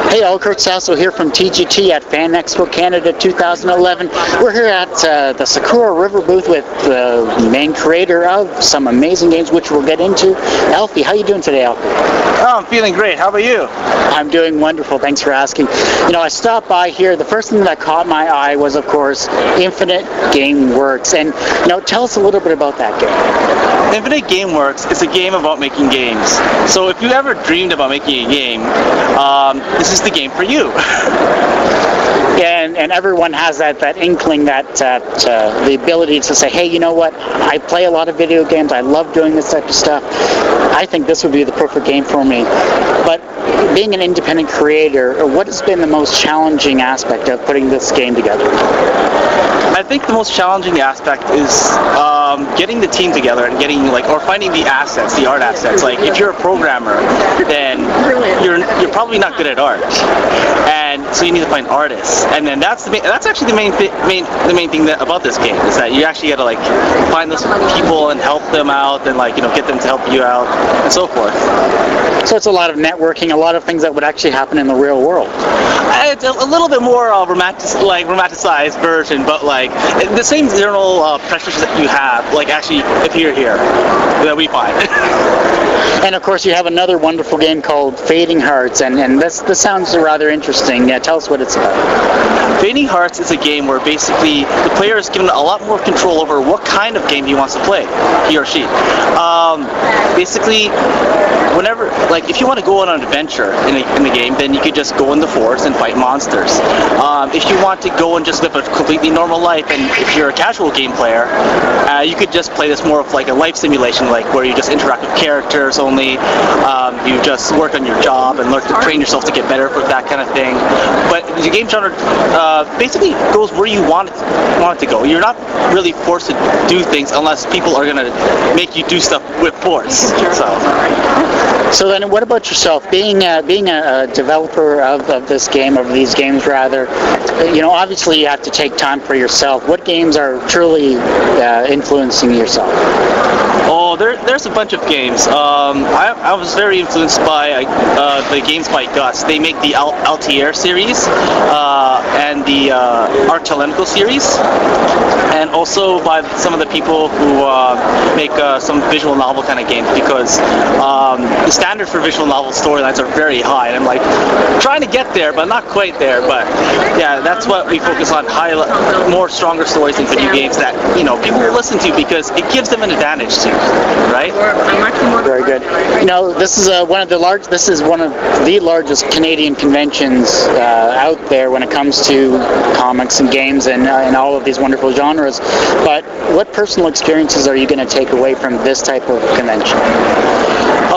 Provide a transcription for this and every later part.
Hey all, Kurt Sasso here from TGT at Fan Expo Canada 2011. We're here at the Sakura River booth with the main creator of some amazing games, which we'll get into. Alfe, how you doing today, Alfe? Oh, I'm feeling great. How about you? I'm doing wonderful. Thanks for asking. You know, I stopped by here. The first thing that caught my eye was, of course, Infinite Game Works. And, you know, tell us a little bit about that game. Infinite Game Works is a game about making games. So if you ever dreamed about making a game, this is the game for you. Yeah, and everyone has that inkling, the ability to say, hey, you know what, I play a lot of video games, I love doing this type of stuff, I think this would be the perfect game for me. But being an independent creator, what has been the most challenging aspect of putting this game together? I think the most challenging aspect is getting the team together and or finding the assets, the art assets. Like if you're a programmer, then you're probably not good at art, and so you need to find artists. And then that's actually the main thing about this game, is that you actually got to find those people and help them out, and get them to help you out and so forth. So it's a lot of networking, a lot of things that would actually happen in the real world. It's a little bit more romanticized version, but the same general pressures that you have, actually appear here, that we find. And of course you have another wonderful game called Fading Hearts, and this sounds rather interesting. Tell us what it's about. Fading Hearts is a game where basically the player is given a lot more control over what kind of game he wants to play, he or she. Basically, if you want to go on an adventure in the game, then you could just go in the forest and fight monsters. If you want to go and just live a completely normal life, and if you're a casual game player, you could just play this more of a life simulation, where you just interact with characters only, you just work on your job and learn to train yourself to get better with that kind of thing. But the game genre basically goes where you want it to go. You're not really forced to do things unless people are going to make you do stuff with force. So then, what about yourself? Being a developer of this game, of these games rather, obviously you have to take time for yourself. What games are truly influencing yourself? Oh, there's a bunch of games. I was very influenced by the games by Gus. They make the Altair series and the Artelenico series, and also by some of the people who make some visual novel kind of games, because the standard for visual novel storylines are very high, and I'm trying to get there, but not quite there. But yeah, that's what we focus on: more stronger stories in video games that people will listen to, because it gives them an advantage too. Right? Very good. This is one of the largest Canadian conventions out there when it comes to comics and games and all of these wonderful genres. But what personal experiences are you going to take away from this type of convention?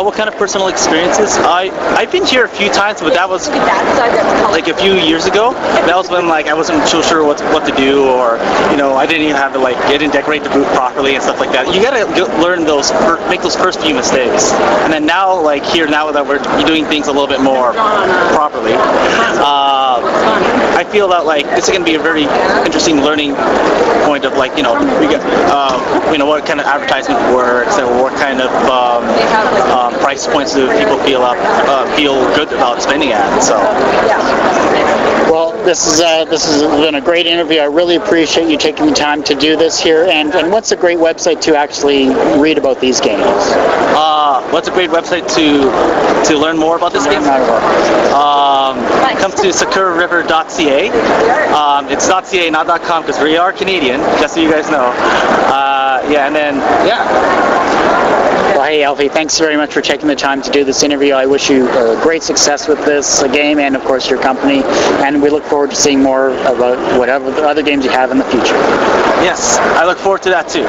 What kind of personal experiences? I've been here a few times, but that was a few years ago. That was when I wasn't so sure what to do, or I didn't even have to I didn't decorate the booth properly and stuff like that. You gotta learn make those first few mistakes, and then now now that we're doing things a little bit more properly, I feel that this is gonna be a very interesting learning point of we get what kind of advertisement works, and what kind of price points do people feel good about spending at. So. Well, this has been a great interview. I really appreciate you taking the time to do this here. And what's a great website to actually read about these games? What's a great website to learn more about this game? Come to sakurariver.ca. It's .ca, not .com, because we are Canadian, just so you guys know. Well, hey, Alfe, thanks very much for taking the time to do this interview. I wish you great success with this game and, of course, your company. And we look forward to seeing more about whatever other games you have in the future. Yes, I look forward to that, too.